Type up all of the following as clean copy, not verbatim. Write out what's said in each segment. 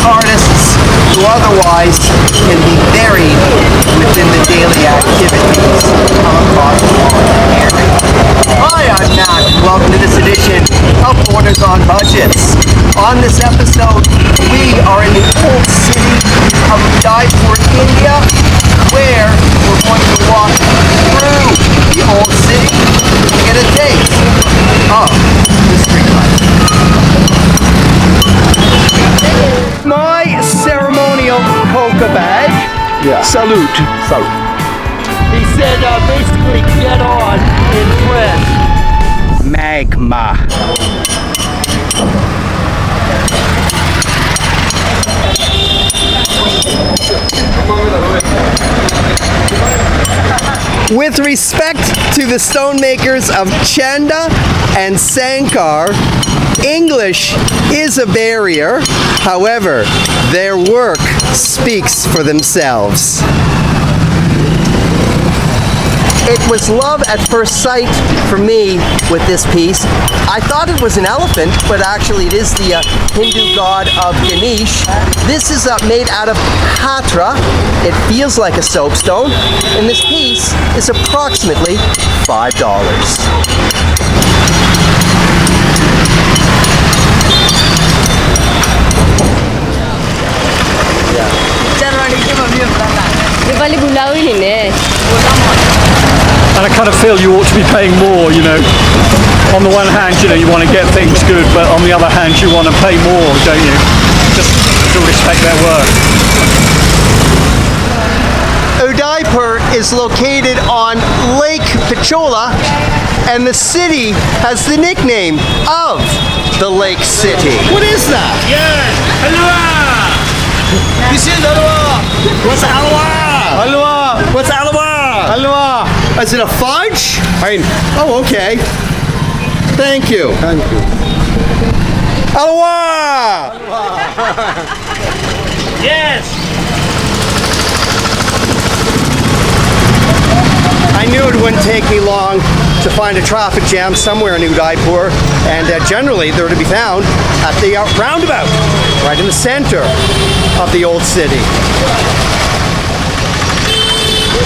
artists who otherwise can be buried within the daily activities come across the area. Hi, I'm Matt, and welcome to this edition of Borders on Budgets. On this episode, we are in the Old City of Udaipur, India, where we're going to walk through the Old City to get a taste of the street life. My ceremonial coca bag. Yeah. Salute. Salute. He said basically get on in French. Magma. With respect to the stonemakers of Chanda and Sankar, English is a barrier. However, their work speaks for themselves. It was love at first sight for me with this piece. I thought it was an elephant, but actually it is the Hindu god of Ganesh. This is made out of hatra. It feels like a soapstone, and this piece is approximately $5. And I kind of feel you ought to be paying more, you know. On the one hand, you know, you want to get things good, but on the other hand, you want to pay more, don't you? Just to respect their work. Udaipur is located on Lake Pichola, and the city has the nickname of the Lake City. What is that? Yes, halwa. This is halwa. What's halwa? Halwa. What's halwa? Halwa. Is it a fudge? Oh, okay. Thank you. Thank you. Halwa. Yes. I knew it wouldn't take me long to find a traffic jam somewhere in Udaipur, and generally they're to be found at the roundabout, right in the center of the old city.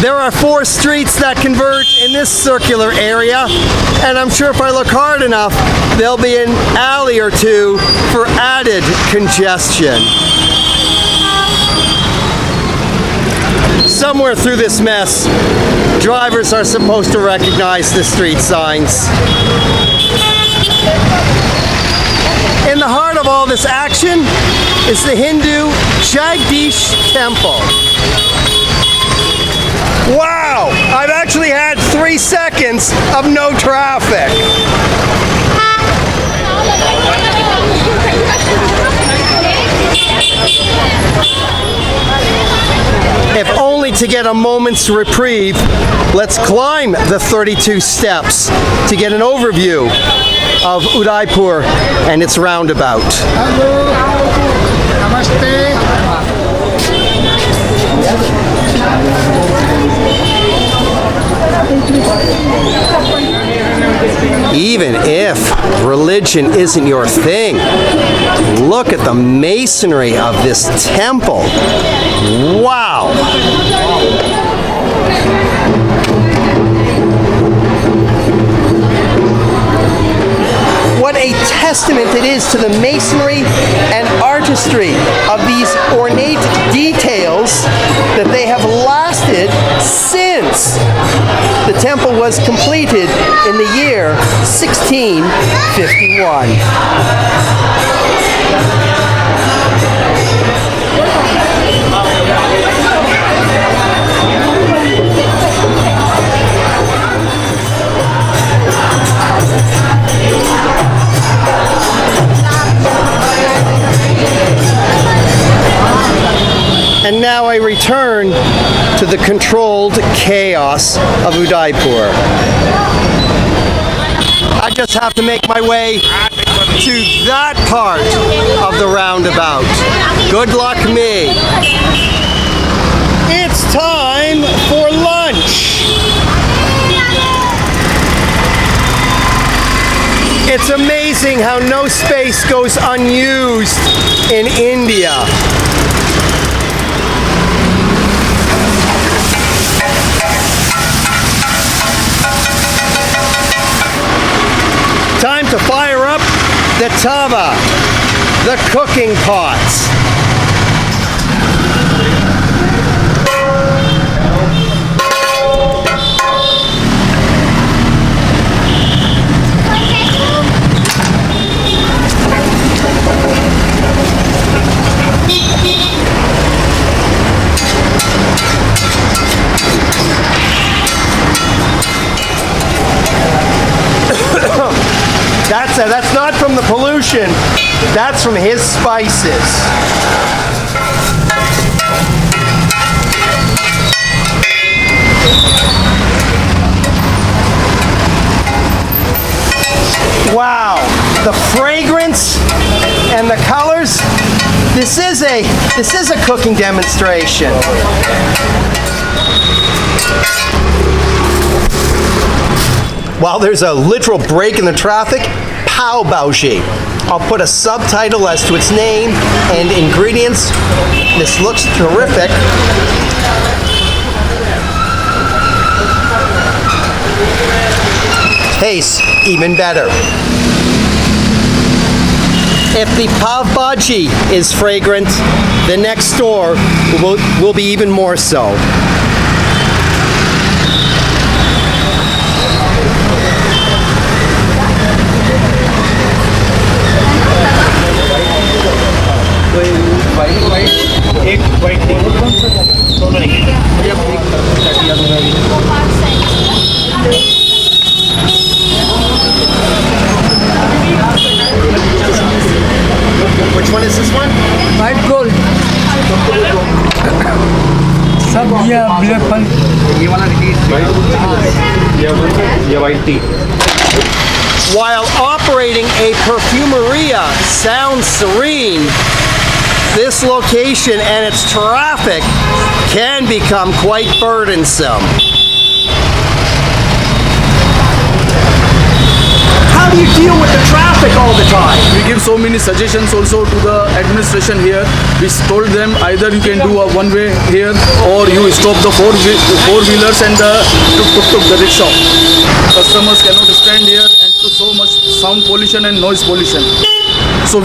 There are 4 streets that converge in this circular area, and I'm sure if I look hard enough, there'll be an alley or two for added congestion. Somewhere through this mess, drivers are supposed to recognize the street signs. In the heart of all this action is the Hindu Jagdish Temple. Wow! I've actually had 3 seconds of no traffic. If only to get a moment's reprieve, let's climb the 32 steps to get an overview of Udaipur and its roundabout. Hello. Namaste. Even if religion isn't your thing, look at the masonry of this temple. Wow! What a testament it is to the masonry and artistry of these ornate details that they have lasted since the temple was completed in the year 1651. And now I return to the controlled chaos of Udaipur. I just have to make my way to that part of the roundabout. Good luck me. It's time for lunch. It's amazing amazing how no space goes unused in India. Time to fire up the tawa, the cooking pots. That's not from the pollution, that's from his spices. Wow, the fragrance and the colors. This is a cooking demonstration. While there's a literal break in the traffic, Pav Bhaji. I'll put a subtitle as to its name and ingredients. This looks terrific. Tastes even better. If the Pav Bhaji is fragrant, the next door will be even more so. Which one is this one? White gold. सब ये black फल. ये वाला ये white tea. While operating a perfumeria sounds serene, this location and its traffic can become quite burdensome. How do you deal with the traffic all the time? We give so many suggestions also to the administration here. We told them either you can do a one way here or you stop the four-wheelers and the tuk-tuk, the rickshaw. Customers cannot stand here and to so much sound pollution and noise pollution. So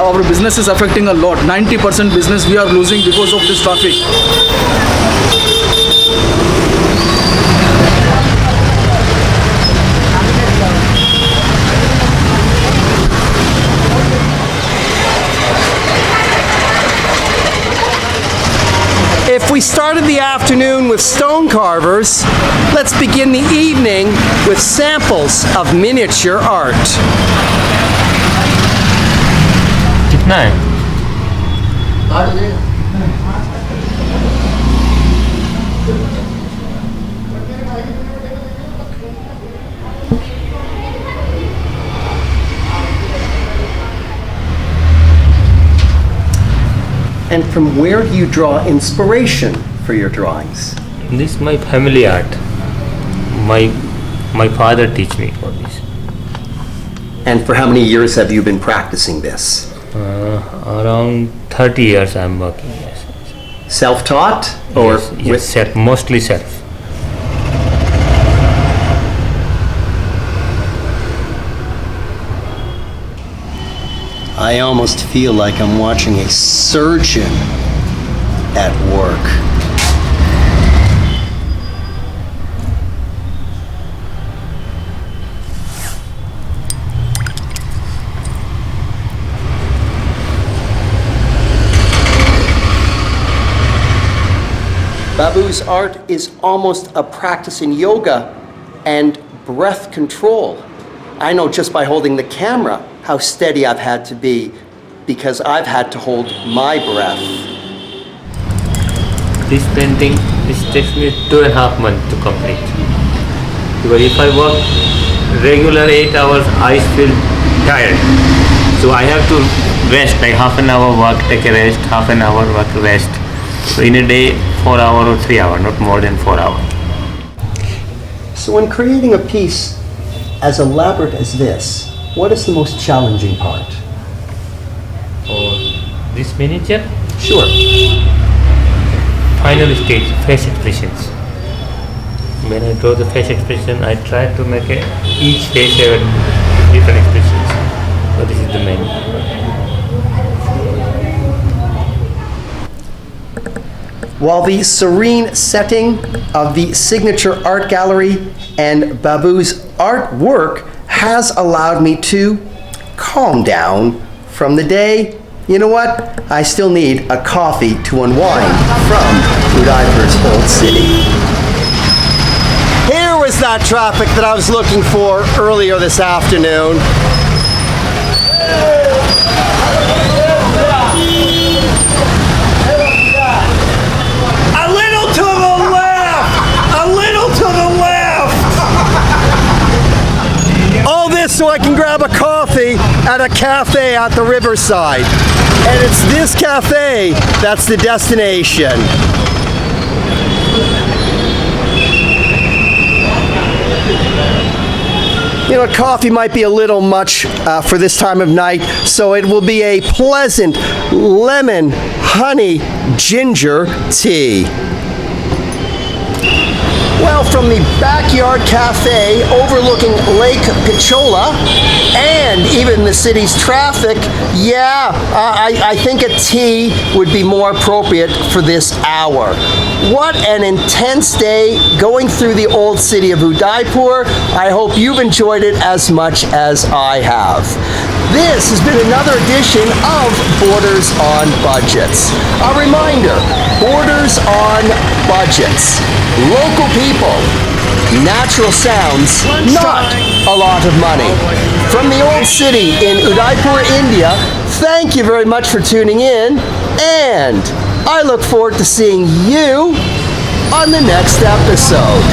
our business is affecting a lot. 90% business we are losing because of this traffic. If we started the afternoon with stone carvers, let's begin the evening with samples of miniature art. कितना है? And from where do you draw inspiration for your drawings? This is my family art. My father teach me for this. And for how many years have you been practicing this? Around 30 years I am working. Yes. Self-taught or yes, self, mostly self. I almost feel like I'm watching a surgeon at work. Babu's art is almost a practice in yoga and breath control. I know just by holding the camera how steady I've had to be because I've had to hold my breath. This painting, this takes me 2.5 months to complete. Because if I work regular 8 hours, I feel tired. So I have to rest, like half an hour work, take a rest, half an hour work, rest. So in a day, 4 hours or 3 hours, not more than 4 hours. So when creating a piece as elaborate as this, What is the most challenging part? Or this miniature, Sure. final stage, face expressions. When I draw the face expression, I try to make each face have different expressions. So this is the main. While the serene setting of the signature art gallery and Babu's artwork has allowed me to calm down from the day, you know what? I still need a coffee to unwind from Udaipur's Old City. Here was that traffic that I was looking for earlier this afternoon. A little to the left! A little to the left! All this so I can grab a coffee at a cafe at the riverside. And it's this cafe that's the destination. You know, coffee might be a little much for this time of night, so it will be a pleasant lemon, honey, ginger tea. Well, from the backyard cafe overlooking Lake Pichola and even the city's traffic, yeah, I think a tea would be more appropriate for this hour. What an intense day going through the Old City of Udaipur. I hope you've enjoyed it as much as I have. This has been another edition of Borders on Budgets. A reminder, Borders on Budgets. Local people, natural sounds, not a lot of money. From the Old City in Udaipur, India, thank you very much for tuning in, and I look forward to seeing you on the next episode.